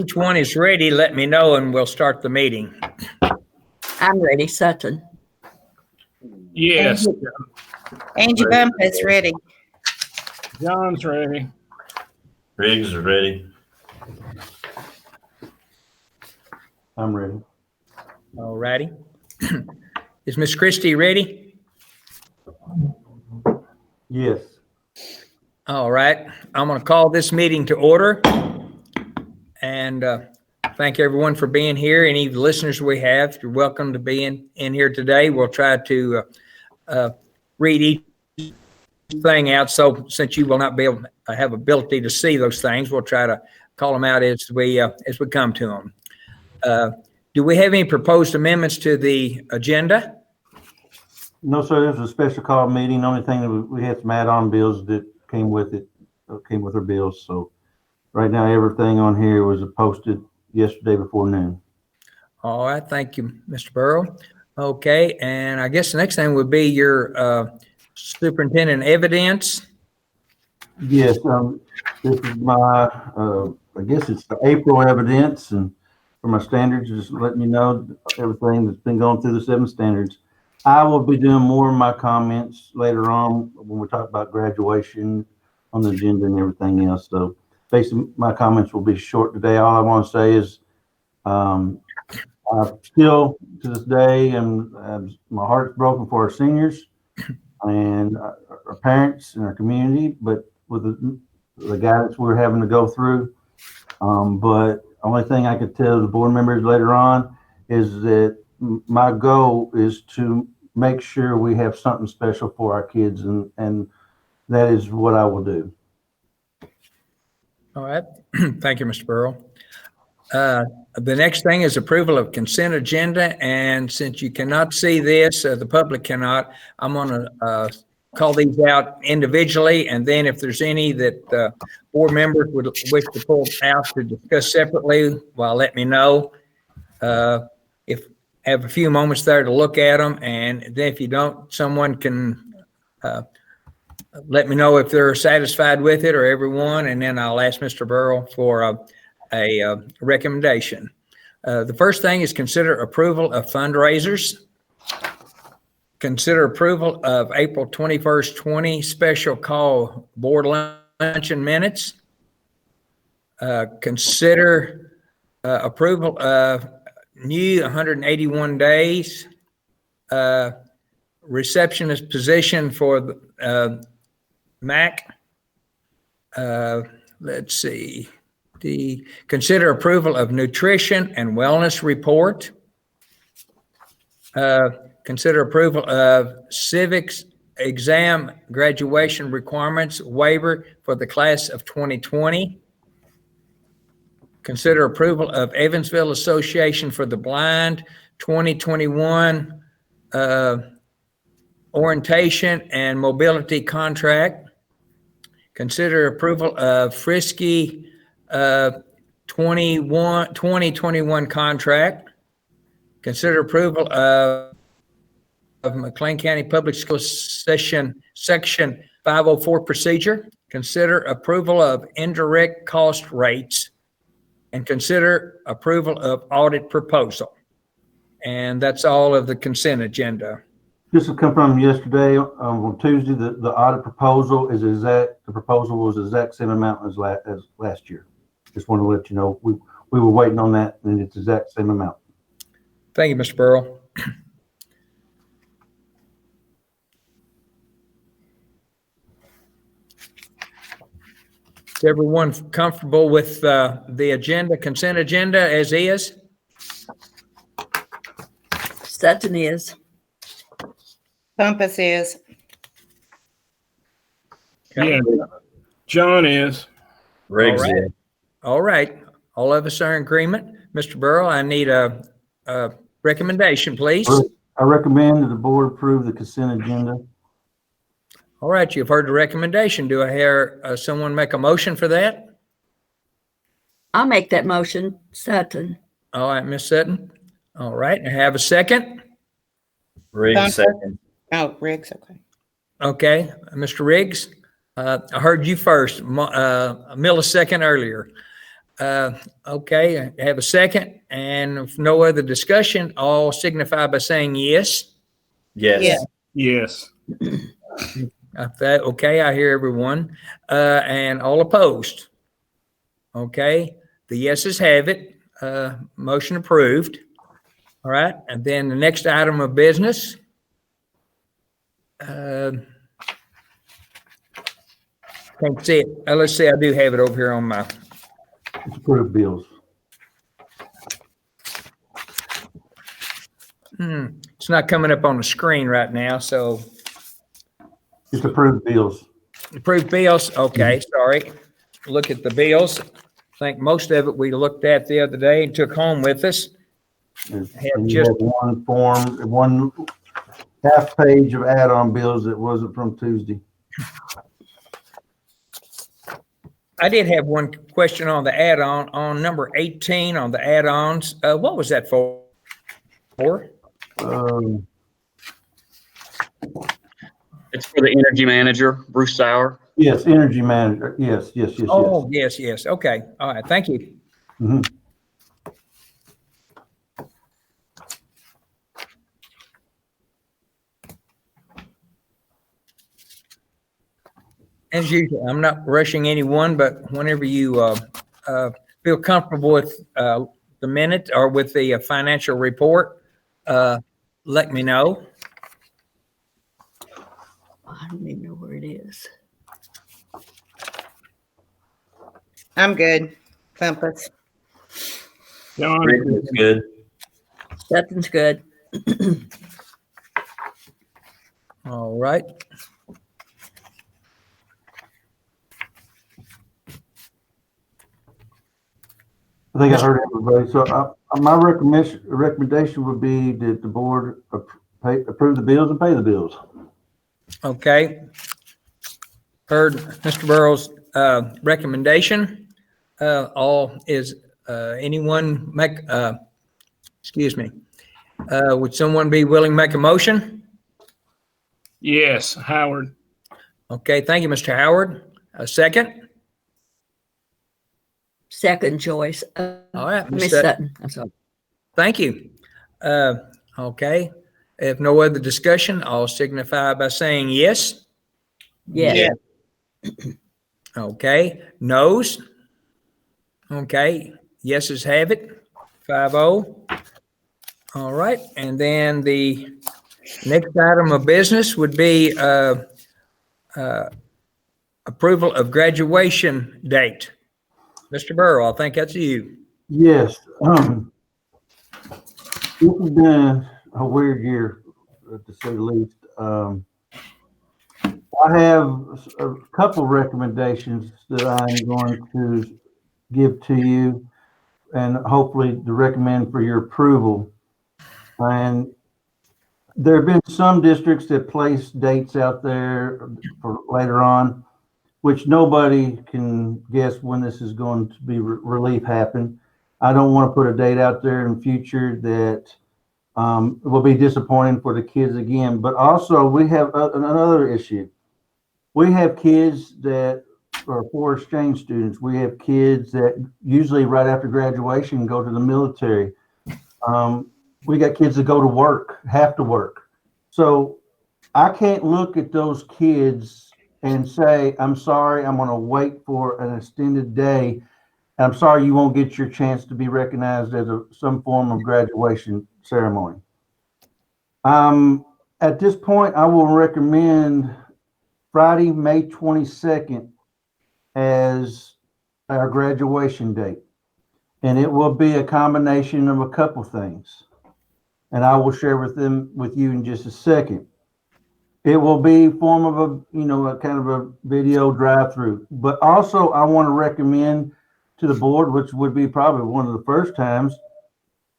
each one is ready, let me know and we'll start the meeting. I'm ready, Sutton. Yes. Angie Bump is ready. John's ready. Riggs is ready. I'm ready. All righty. Is Miss Christie ready? Yes. All right. I'm going to call this meeting to order. And thank everyone for being here. Any listeners we have, you're welcome to be in here today. We'll try to read each thing out. So since you will not be able to have ability to see those things, we'll try to call them out as we come to them. Do we have any proposed amendments to the agenda? No, sir. This was a special call meeting. The only thing that we had some add-on bills that came with it, came with our bills. So right now, everything on here was posted yesterday before noon. All right. Thank you, Mr. Burrow. Okay. And I guess the next thing would be your superintendent evidence. Yes. This is my, I guess it's the April evidence, and for my standards, just letting you know everything that's been going through the 7 standards. I will be doing more of my comments later on when we talk about graduation on the agenda and everything else. So basically, my comments will be short today. All I want to say is I still, to this day, my heart's broken for our seniors and our parents and our community, but with the guidance we're having to go through. But only thing I could tell the board members later on is that my goal is to make sure we have something special for our kids, and that is what I will do. All right. Thank you, Mr. Burrow. The next thing is approval of consent agenda. And since you cannot see this, the public cannot, I'm going to call these out individually. And then if there's any that board members would wish to pull out to discuss separately, well, let me know. If have a few moments there to look at them. And then if you don't, someone can let me know if they're satisfied with it or everyone. And then I'll ask Mr. Burrow for a recommendation. The first thing is consider approval of fundraisers. Consider approval of April 21st, 20 special call board luncheon minutes. Consider approval of new 181 days receptionist position for the MAC. Let's see. Consider approval of nutrition and wellness report. Consider approval of civics exam graduation requirements waiver for the class of 2020. Consider approval of Evansville Association for the Blind 2021 orientation and mobility contract. Consider approval of Frisky 2021 contract. Consider approval of McLean County Public Schools Section 504 procedure. Consider approval of indirect cost rates, and consider approval of audit proposal. And that's all of the consent agenda. Just to confirm, yesterday on Tuesday, the audit proposal was the exact same amount as last year. Just want to let you know we were waiting on that, and it's the exact same amount. Thank you, Mr. Burrow. Is everyone comfortable with the consent agenda as is? Sutton is. Bumpus is. Okay. Yeah. John is. Riggs All right. is. All right. All of us are in agreement. Mr. Burrow, I need a recommendation, please. I recommend that the board approve the consent agenda. All right. You've heard the recommendation. Do I hear someone make a motion for that? I'll make that motion, Sutton. All right, Ms. Sutton. All right. I have a second. Riggs second. Oh, Riggs, okay. Okay. Mr. Riggs, I heard you first, a millisecond earlier. Okay, I have a second, and if no other discussion, all signify by saying yes. Yes. Yes. Okay, I hear everyone. And all opposed? Okay, the yeses have it. Motion approved. All right, and then the next item of business. Can't see it. Let's see, I do have it over here on my, It's approved bills. it's not coming up on the screen right now, so It's approved bills. approved bills. Okay, sorry. Look at the bills. I think most of it we looked at the other day and took home with us. And you have one form, one half page of add-on bills that wasn't from Tuesday. I did have one question on the add-on, on number 18 on the add-ons. What was that for? It's for the energy manager, Bruce Sauer. Yes, energy manager. Yes. Oh, yes. Okay. All right. Thank you. Mhm. As usual, I'm not rushing anyone, but whenever you feel comfortable with the minute or with the financial report, let me know. I don't even know where it is. I'm good. Bumpus. John, Riggs is good. Sutton's good. All right. I think I heard everybody. So my recommendation would be that the board approve the bills and pay the bills. Okay. Heard Mr. Burrow's recommendation. Anyone make, excuse me, would someone be willing to make a motion? yes. Howard, Okay, thank you, Mr. Howard. A second? Second, Joyce. All right, Miss Miss Sutton. I'm sorry. Thank you. Okay, if no other discussion, I'll signify by saying yes. Yes. Okay, noes? Okay, yeses have it, 5-0. All right, and then the next item of business would be approval of graduation date. Mr. Burrow, I think that's you. Yes. This has been a weird year, to say the least. I have a couple recommendations that I'm going to give to you and hopefully to recommend for your approval. And there have been some districts that place dates out there for later on, which nobody can guess when this is going to be relief happen. I don't want to put a date out there in the future that will be disappointing for the kids again. But also we have another issue. We have kids that are for exchange students. We have kids that usually right after graduation go to the military. We got kids that go to work, have to work. So I can't look at those kids and say, I'm sorry, I'm going to wait for an extended day. I'm sorry you won't get your chance to be recognized as some form of graduation ceremony. At this point, I will recommend Friday, May 22nd as our graduation date. And it will be a combination of a couple things. And I will share with you in just a second. It will be form of a kind of a video drive-through. But also I want to recommend to the board, which would be probably one of the first times,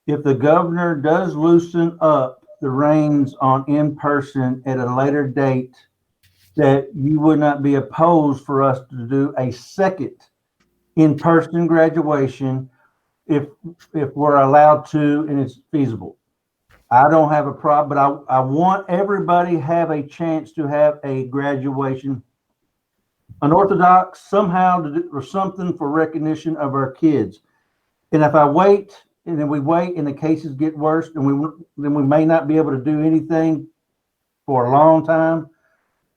if the governor does loosen up the reins on in-person at a later date, that you would not be opposed for us to do a second in-person graduation if we're allowed to and it's feasible. I don't have a problem, but I want everybody to have a chance to have a graduation unorthodox somehow to do, or something for recognition of our kids. And if I wait and then we wait and the cases get worse, then we may not be able to do anything for a long time.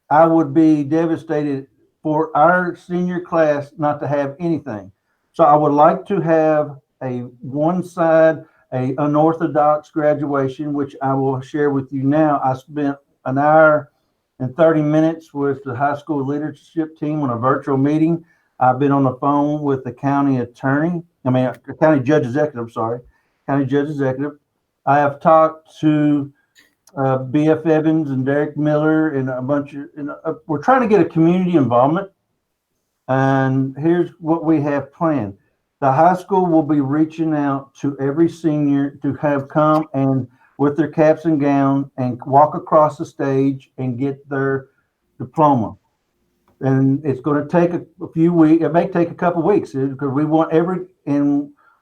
I would be devastated for our senior class not to have anything. So I would like to have a unorthodox graduation, which I will share with you now. I spent an hour and 30 minutes with the high school leadership team on a virtual meeting. I've been on the phone with the county county judge executive. I have talked to BF Evans and Derek Miller and we're trying to get a community involvement. And here's what we have planned. The high school will be reaching out to every senior to have come and with their caps and gown and walk across the stage and get their diploma. And it's going to take a few weeks. It may take a couple of weeks because we want one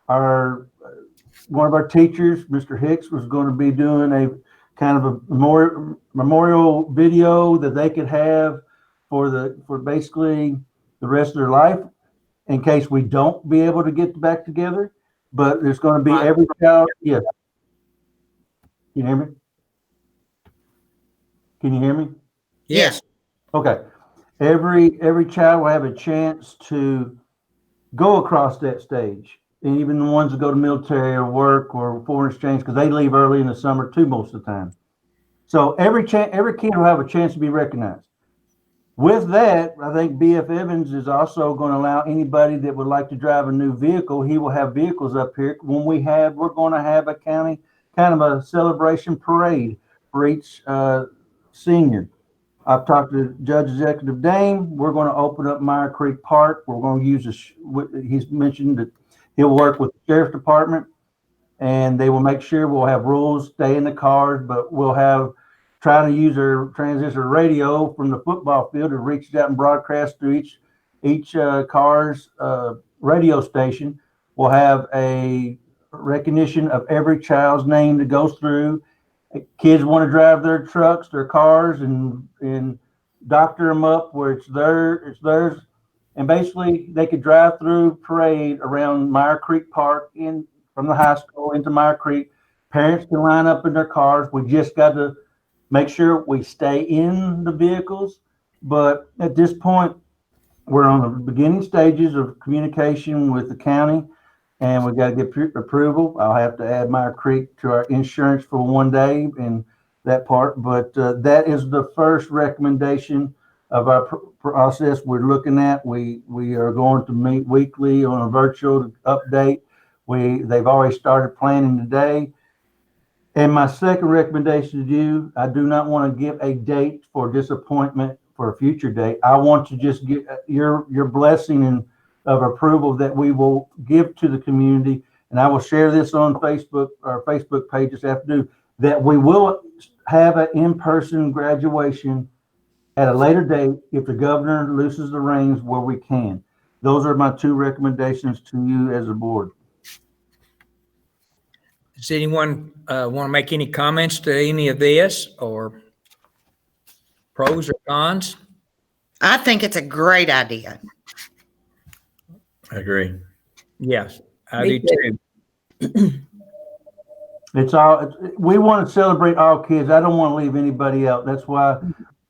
of our teachers, Mr. Hicks, was going to be doing a kind of a memorial video that they could have for basically the rest of their life in case we don't be able to get back together. But there's going to be every child. Yes. Can you hear me? Can you hear me? Yes. Okay. Every child will have a chance to go across that stage. And even the ones that go to military or work or foreign exchange, because they leave early in the summer too most of the time. So every kid will have a chance to be recognized. With that, I think BF Evans is also going to allow anybody that would like to drive a new vehicle. He will have vehicles up here. We're going to have a county kind of a celebration parade for each senior. I've talked to Judge Executive Dame. We're going to open up Meyer Creek Park. We're going to use he's mentioned that he'll work with the sheriff's department and they will make sure we'll have rules, stay in the cars, but we'll try to use our transistor radio from the football field to reach out and broadcast through each car's radio station. We'll have a recognition of every child's name that goes through. Kids want to drive their trucks, their cars, and doctor them up where it's theirs. And basically, they could drive through parade around Meyer Creek Park from the high school into Meyer Creek. Parents can line up in their cars. We just got to make sure we stay in the vehicles. But at this point, we're on the beginning stages of communication with the county, and we got to get approval. I'll have to add Meyer Creek to our insurance for one day and that part. But that is the first recommendation of our process we're looking at. We are going to meet weekly on a virtual update. They've already started planning today. And my second recommendation to you, I do not want to give a date for disappointment for a future date. I want to just get your blessing of approval that we will give to the community. And I will share this on Facebook, our Facebook page this afternoon, that we will have an in-person graduation at a later date if the governor looses the reins where we can. Those are my two recommendations to you as a board. Does anyone want to make any comments to any of this or pros or cons? I think it's a great idea. I agree. Yes, I Me do too. We want to celebrate all kids. I don't want to leave anybody out. That's why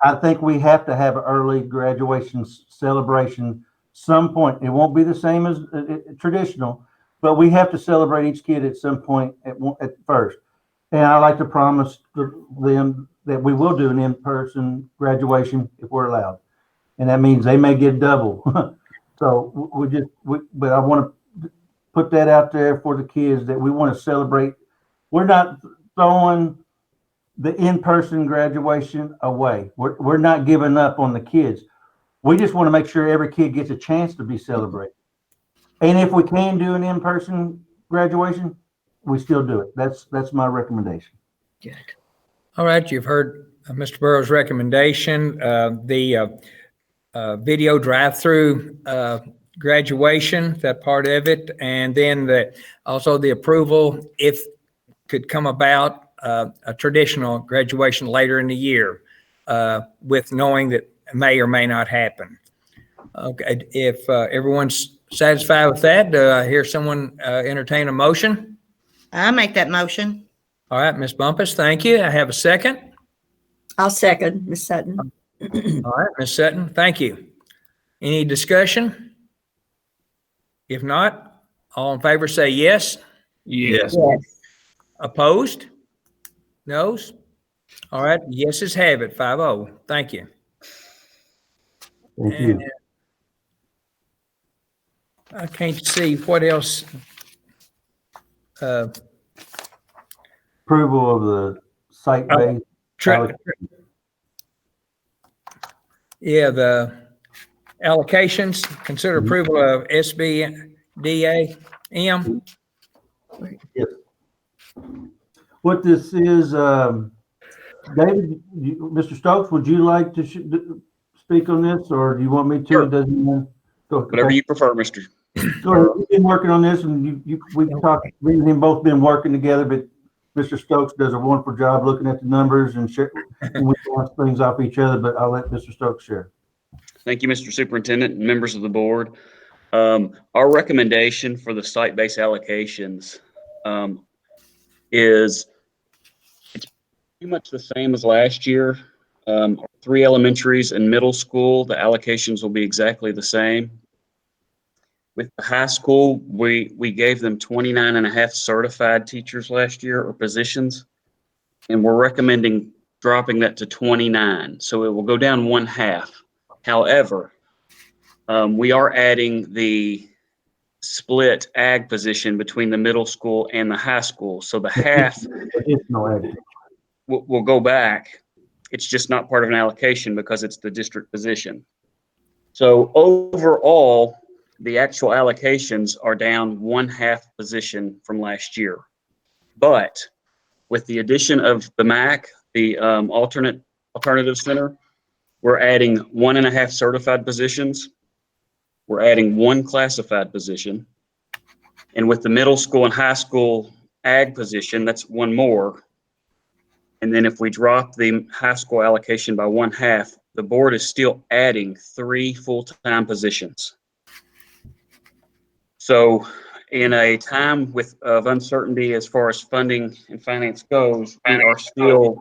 I think we have to have an early graduation celebration some point. It won't be the same as traditional, but we have to celebrate each kid at some point at first. And I like to promise them that we will do an in-person graduation if we're allowed. And that means they may get double. So but I want to put that out there for the kids that we want to celebrate. We're not throwing the in-person graduation away. We're not giving up on the kids. We just want to make sure every kid gets a chance to be celebrated. And if we can do an in-person graduation, we still do it. That's my recommendation. Good. All right, you've heard Mr. Burrow's recommendation. The video drive-through graduation, that part of it, and then also the approval, if could come about, a traditional graduation later in the year, with knowing that may or may not happen. Okay, if everyone's satisfied with that, do I hear someone entertain a motion? I make that motion. All right, Ms. Bumpus, thank you. I have a second. I'll second, Miss Sutton. All right, Ms. Sutton, thank you. Any discussion? If not, all in favor say yes. Yes. Yes. Opposed? Noes? All right, yeses have it, 5-0. Thank you. Thank you. And I can't see what else. Approval of the site-based. Tra- Yeah, the allocations, consider approval of SBDA M. Yes. What this is, David, Mr. Stokes, would you like to speak on this, or do you want me to? Sure. It doesn't matter. Go Whatever you prefer, Mr. Go ahead. We've been working on this, and we talked, me and him both been working together, but Mr. Stokes does a wonderful job looking at the numbers and we bounce things off each other, but I'll let Mr. Stokes share. Thank you, Mr. Superintendent and members of the board. Our recommendation for the site-based allocations is it's pretty much the same as last year. 3 elementaries and middle school, the allocations will be exactly the same. With the high school, we gave them 29 and a half certified teachers last year, or positions, and we're recommending dropping that to 29. So it will go down 1/2. However, we are adding the split ag position between the middle school and the high school. So the half Additional added. will go back. It's just not part of an allocation because it's the district position. So overall, the actual allocations are down 1/2 position from last year. But with the addition of the MAC, the alternative center, we're adding 1.5 certified positions. We're adding 1 classified position. And with the middle school and high school ag position, that's 1 more. And then if we drop the high school allocation by 1/2, the board is still adding 3 full-time positions. So in a time of uncertainty as far as funding and finance goes, we are still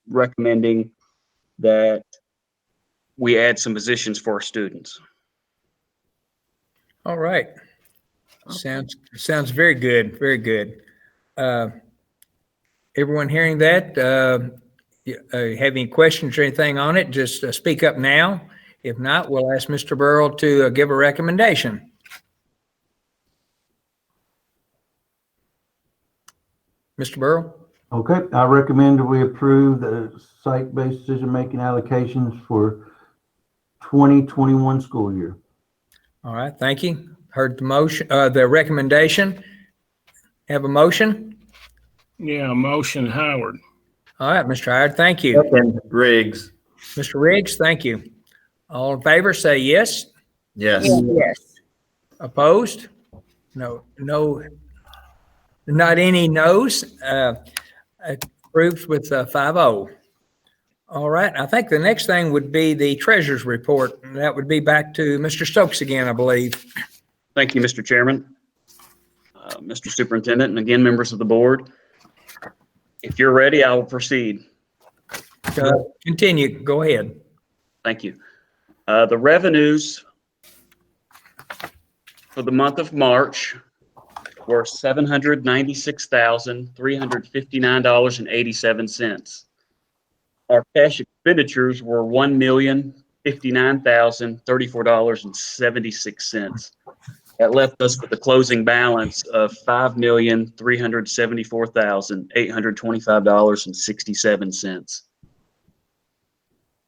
recommending that we add some positions for our students. All right. Sounds very good, very good. Everyone hearing that, have any questions or anything on it, just speak up now. If not, we'll ask Mr. Burrell to give a recommendation. Mr. Burrell? Okay, I recommend that we approve the site-based decision-making allocations for 2021 school year. All right, thank you. Heard the motion, the recommendation. Have a motion? Yeah, motion Howard. All right, Mr. Howard, thank you. Second, Riggs. Mr. Riggs, thank you. All in favor, say yes. Yes. Yes. Opposed? No, not any no's. Approved with 5-0. All right, I think the next thing would be the treasurer's report. And that would be back to Mr. Stokes again, I believe. Thank you, Mr. Chairman, Mr. Superintendent, and again, members of the board. If you're ready, I will proceed. Continue, go ahead. Thank you. The revenues for the month of March were $796,359.87. Our cash expenditures were $1,059,034.76. That left us with a closing balance of $5,374,825.67.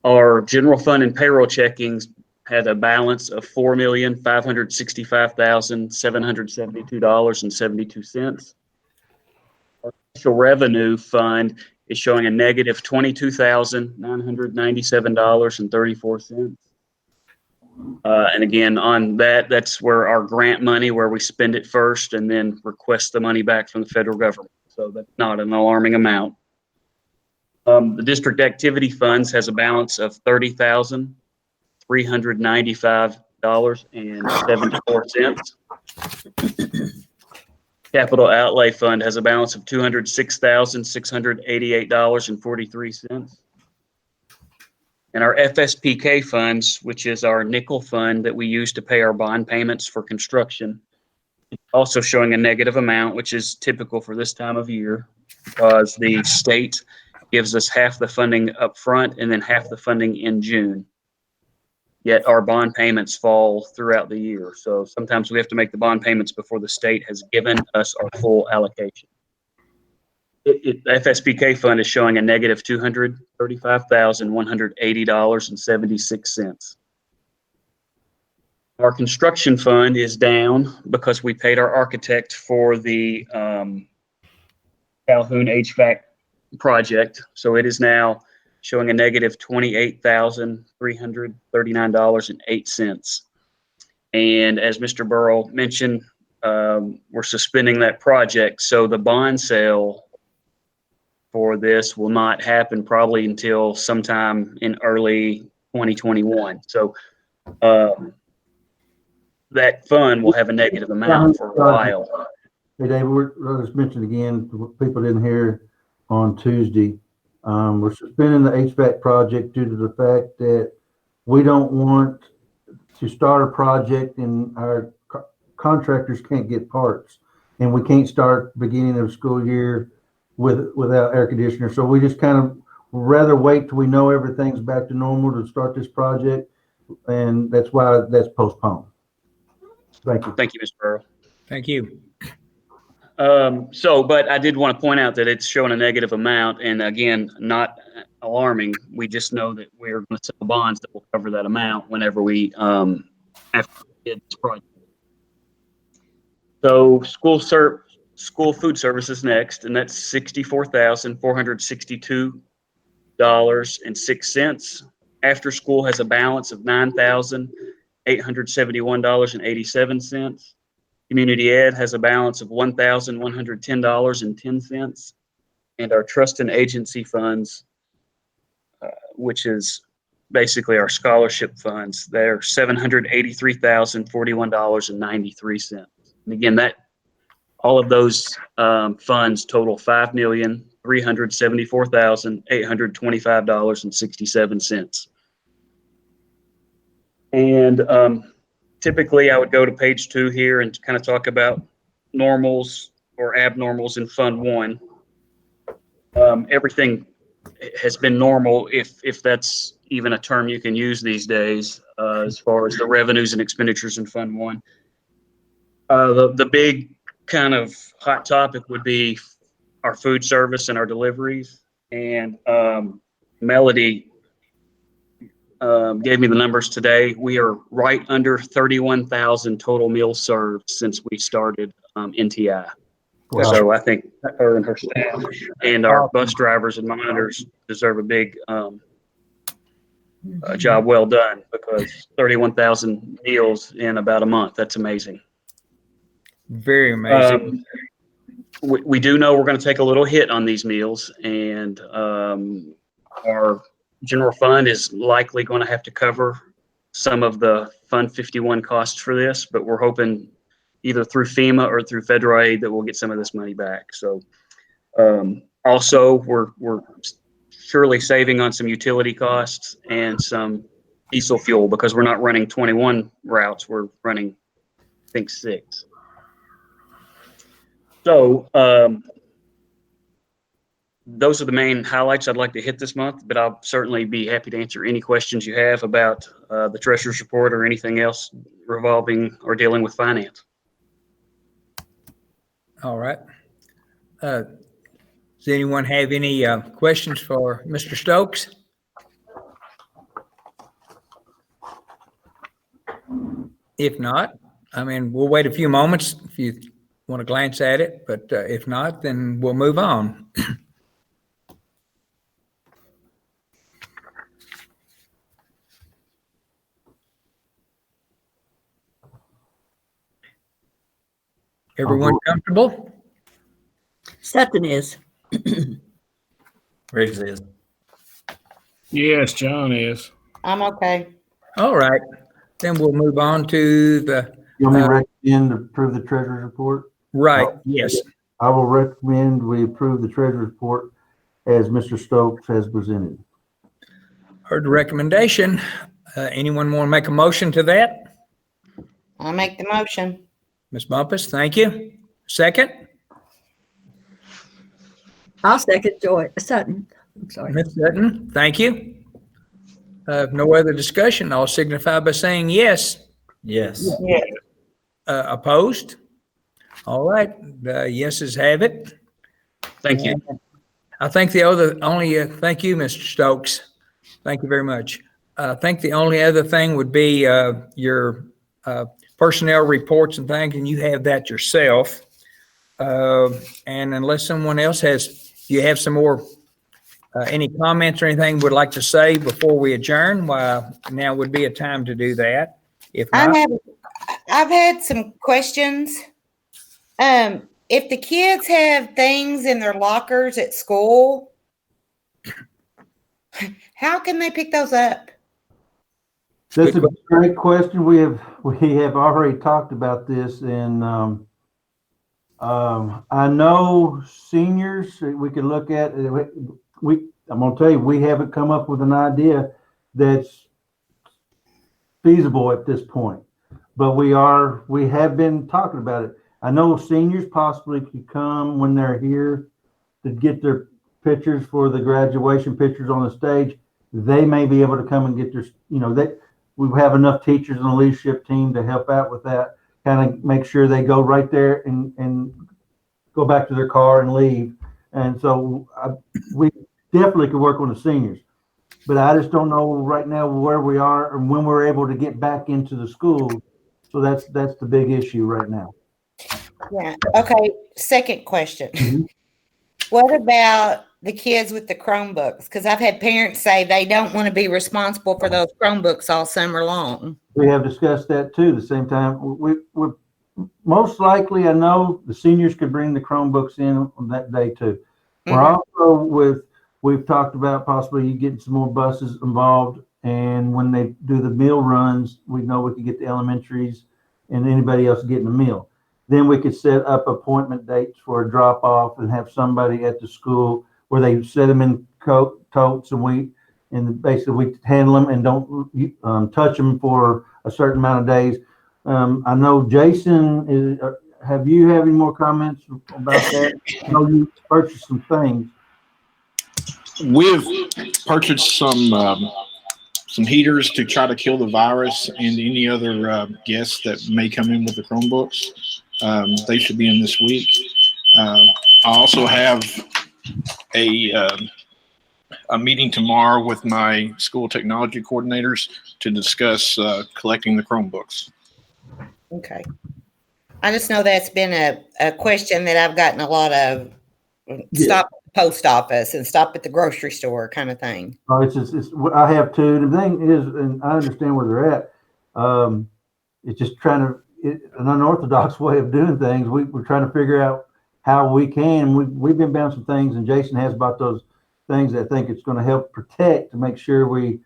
Our general fund and payroll checkings had a balance of $4,565,772.72. Our special revenue fund is showing a negative $22,997.34. And again, on that's where our grant money, where we spend it first and then request the money back from the federal government. So that's not an alarming amount. The district activity funds has a balance of $30,300. $395.74. Capital Outlay Fund has a balance of $206,688.43. And our FSPK funds, which is our nickel fund that we use to pay our bond payments for construction, also showing a negative amount, which is typical for this time of year because the state gives us half the funding up front and then half the funding in June. Yet our bond payments fall throughout the year. So sometimes we have to make the bond payments before the state has given us our full allocation. The FSPK fund is showing a negative $235,180.76. Our construction fund is down because we paid our architect for the Calhoun HVAC project. So it is now showing a negative $28,339.08. And as Mr. Burrow mentioned, we're suspending that project. So the bond sale for this will not happen probably until sometime in early 2021. So that fund will have a negative amount for a while. Hey, David, I'll just mention again, what people didn't hear on Tuesday. We're suspending the HVAC project due to the fact that we don't want to start a project and our contractors can't get parts. And we can't start beginning of school year without air conditioner. So we just kind of rather wait till we know everything's back to normal to start this project. And that's why that's postponed. Thank you. Thank you, Mr. Burrow. Thank you. But I did want to point out that it's showing a negative amount, and again, not alarming. We just know that we're going to sell bonds that will cover that amount whenever we have to bid this project. So school food services next, and that's $64,462.06. After school has a balance of $9,871.87. Community Ed has a balance of $1,110.10. And our trust and agency funds, which is basically our scholarship funds, they're $783,041.93. And again, all of those funds total $5,374,825.67. And typically, I would go to page 2 here and kind of talk about normals or abnormals in Fund 1. Everything has been normal, if that's even a term you can use these days, as far as the revenues and expenditures in Fund 1. The big kind of hot topic would be our food service and our deliveries. And Melody gave me the numbers today. We are right under 31,000 total meals served since we started NTI. Wow. So I think her and her staff and our bus drivers and monitors deserve a big job well done, because 31,000 meals in about a month, that's amazing. Very amazing. We do know we're going to take a little hit on these meals, and our general fund is likely going to have to cover some of the Fund 51 costs for this, but we're hoping either through FEMA or through federal aid that we'll get some of this money back. So also we're surely saving on some utility costs and some diesel fuel, because we're not running 21 routes, we're running, I think, 6. So those are the main highlights I'd like to hit this month, but I'll certainly be happy to answer any questions you have about the treasurer's report or anything else revolving or dealing with finance. All right. Does anyone have any questions for Mr. Stokes? If not, we'll wait a few moments if you want to glance at it, but if not, then we'll move on. Everyone comfortable? Sutton is. Riggs is. Yes, John is. I'm okay. All right, then we'll move on to the, You want me to recommend to approve the treasurer's report? right, yes. I will recommend we approve the treasurer's report as Mr. Stokes has presented. Heard the recommendation. Anyone want to make a motion to that? I'll make the motion. Ms. Bumpus, thank you. Second, I'll second Joy Sutton. I'm sorry. Ms. Sutton, thank you. No other discussion. I'll signify by saying yes. Yes. Opposed? All right, the yeses have it. Thank you. I think thank you, Mr. Stokes. Thank you very much. I think the only other thing would be your personnel reports and things, and you have that yourself. And unless someone else you have some more, any comments or anything would like to say before we adjourn, now would be a time to do that. If not, I've had some questions. If the kids have things in their lockers at school, how can they pick those up? That's a great question. We have already talked about this, and I know seniors we could look at. I'm going to tell you, we haven't come up with an idea that's feasible at this point, but we have been talking about it. I know seniors possibly could come when they're here to get their pictures for the graduation pictures on the stage. They may be able to come and get their, we have enough teachers in the leadership team to help out with that, kind of make sure they go right there and go back to their car and leave. And so we definitely could work on the seniors, but I just don't know right now where we are and when we're able to get back into the school. So that's the big issue right now. Yeah. Okay. Second question. Mhm. What about the kids with the Chromebooks? Because I've had parents say they don't want to be responsible for those Chromebooks all summer long. We have discussed that too. At the same time, we're most likely, I know the seniors could bring the Chromebooks in on that day too. We're also we've talked about possibly getting some more buses involved. And when they do the meal runs, we know we could get the elementaries and anybody else getting a meal. Then we could set up appointment dates for a drop off and have somebody at the school where they set them in totes and basically we handle them and don't touch them for a certain amount of days. I know Jason have you any more comments about that? I know you purchased some things. We've purchased some heaters to try to kill the virus and any other guests that may come in with the Chromebooks. They should be in this week. I also have a meeting tomorrow with my school technology coordinators to discuss collecting the Chromebooks. Okay. I just know that's been a question that I've gotten a lot of. Stop at the post office and stop at the grocery store kind of thing. Oh, I have too. The thing is, and I understand where they're at. It's just an unorthodox way of doing things. We're trying to figure out how we can. We've been bouncing things, and Jason has bought those things that I think it's going to help protect to make sure we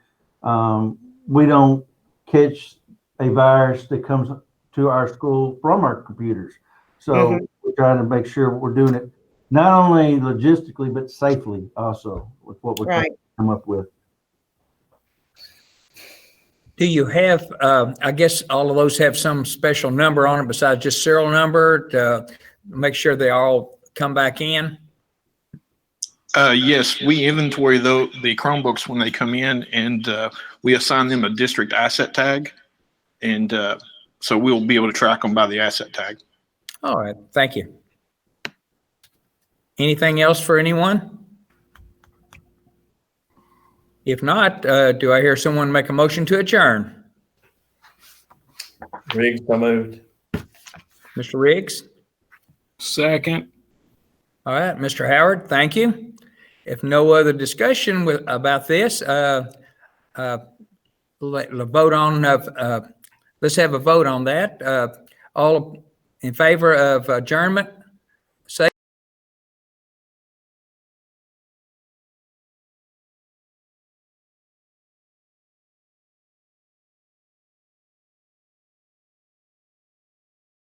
don't catch a virus that comes to our school from our computers. So we're trying to make sure we're doing it not only logistically but safely also with what we're trying to come up with. do you have, I guess all of those have some special number on it besides just serial number to make sure they all come back in? Yes, we inventory the Chromebooks when they come in, and we assign them a district asset tag, and so we'll be able to track them by the asset tag. All right, thank you. Anything else for anyone? If not, do I hear someone make a motion to adjourn? Riggs, so moved. Mr. Riggs? Second. All right, Mr. Howard, thank you. If no other discussion about this, let's have a vote on that. All in favor of adjournment,